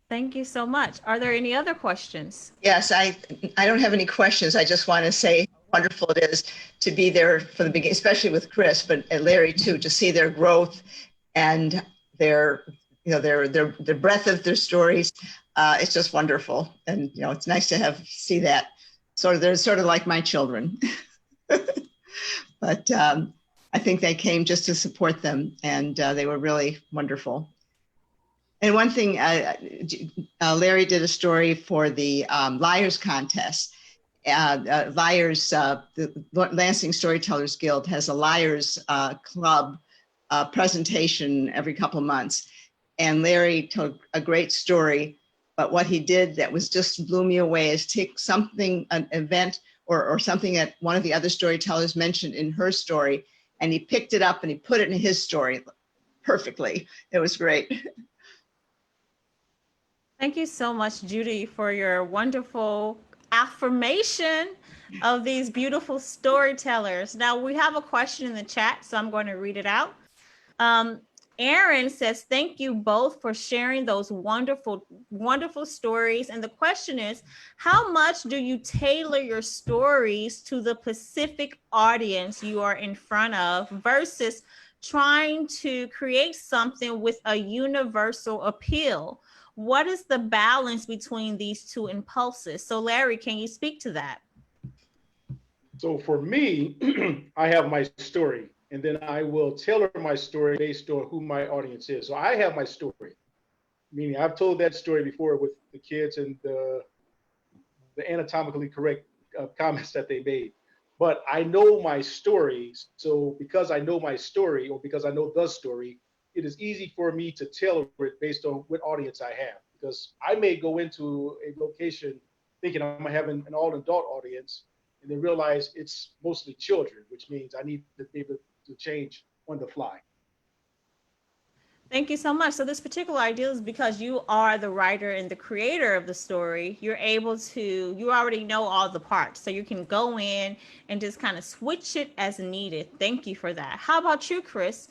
Thank you so much. Are there any other questions? Yes, I don't have any questions. I just want to say how wonderful it is to be there for the beginning, especially with Chris, but Larry too, to see their growth and their, you know, their breadth of their stories. It's just wonderful, and you know, it's nice to see that. So they're sort of like my children, but I think they came just to support them, and they were really wonderful. And one thing, Larry did a story for the Liars Contest. The Lansing Storytellers Guild has a Liars Club presentation every couple months. And Larry told a great story, but what he did that was just blew me away is take something, an event or something that one of the other storytellers mentioned in her story, and he picked it up and he put it in his story perfectly. It was great. Thank you so much, Judy, for your wonderful affirmation of these beautiful storytellers. Now, we have a question in the chat, so I'm going to read it out. Aaron says, thank you both for sharing those wonderful, wonderful stories. And the question is, how much do you tailor your stories to the specific audience you are in front of versus trying to create something with a universal appeal? What is the balance between these two impulses? So Larry, can you speak to that? So for me, I have my story, and then I will tailor my story based on who my audience is. So I have my story, meaning I've told that story before with the kids and the anatomically correct comments that they made. But I know my story. So because I know my story, or because I know the story, it is easy for me to tailor it based on what audience I have. Because I may go into a location thinking I'm having an all-adult audience, and then realize it's mostly children, which means I need to be able to change on the fly. Thank you so much. So this particular idea is because you are the writer and the creator of the story, you're able to, you already know all the parts. So you can go in and just kind of switch it as needed. Thank you for that. How about you, Chris?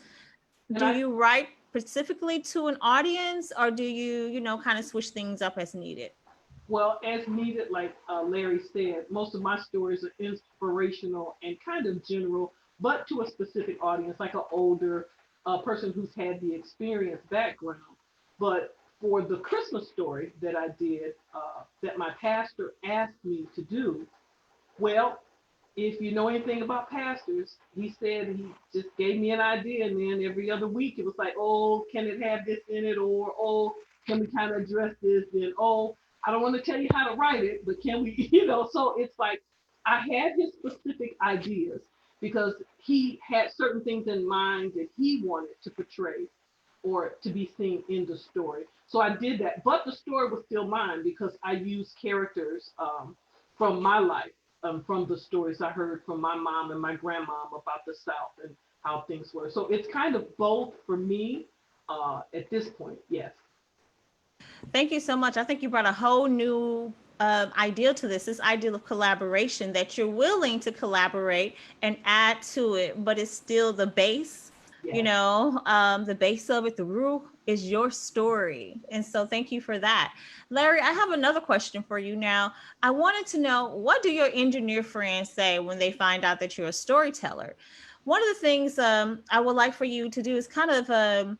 Do you write specifically to an audience, or do you, kind of switch things up as needed? Well, as needed, like Larry said, most of my stories are inspirational and kind of general, but to a specific audience, like an older person who's had the experience background. But for the Christmas story that I did, that my pastor asked me to do, well, if you know anything about pastors, he said he just gave me an idea, and then every other week it was like, oh, can it have this in it? Or, oh, can we kind of address this? Then, oh, I don't want to tell you how to write it, but can we, so it's like I had his specific ideas because he had certain things in mind that he wanted to portray or to be seen in the story. So I did that, but the story was still mine because I used characters from my life, from the stories I heard from my mom and my grandmom about the South and how things were. So it's kind of both for me at this point, yes. Thank you so much. I think you brought a whole new idea to this idea of collaboration, that you're willing to collaborate and add to it, but it's still the base, yes. The base of it, the root is your story. And so thank you for that. Larry, I have another question for you now. I wanted to know, what do your engineer friends say when they find out that you're a storyteller? One of the things I would like for you to do is kind of,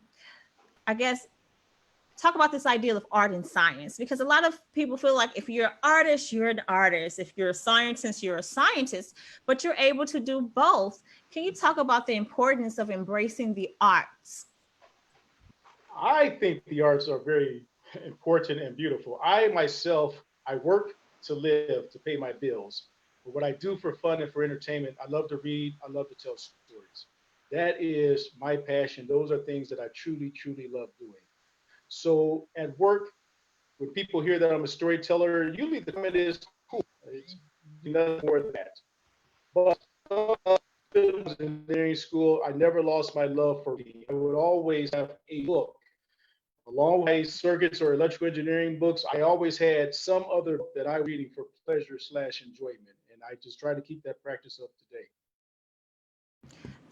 talk about this idea of art and science, because a lot of people feel like if you're an artist, you're an artist. If you're a scientist, you're a scientist, but you're able to do both. Can you talk about the importance of embracing the arts? I think the arts are very important and beautiful. I work to live, to pay my bills. But what I do for fun and for entertainment, I love to read, I love to tell stories. That is my passion. Those are things that I truly, truly love doing. So at work, when people hear that I'm a storyteller, usually the comment is, cool, it's nothing more than that. But in engineering school, I never lost my love for reading. I would always have a book Along with my circuits or electrical engineering books, I always had some other book that I was reading for pleasure/enjoyment. And I just try to keep that practice up to date.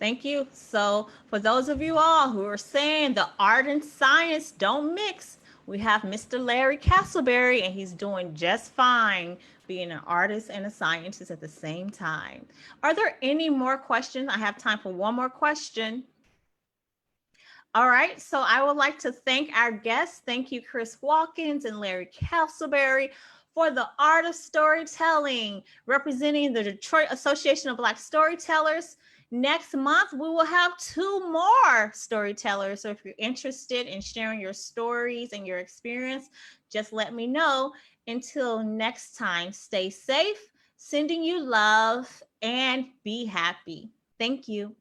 Thank you. So for those of you all who are saying the art and science don't mix, we have Mr. Larry Castleberry, and he's doing just fine being an artist and a scientist at the same time. Are there any more questions? I have time for one more question. All right, so I would like to thank our guests. Thank you, Chris Watkins and Larry Casselberry, for the art of storytelling, representing the Detroit Association of Black Storytellers. Next month, we will have 2 more storytellers. So if you're interested in sharing your stories and your experience, just let me know. Until next time, stay safe, sending you love, and be happy. Thank you.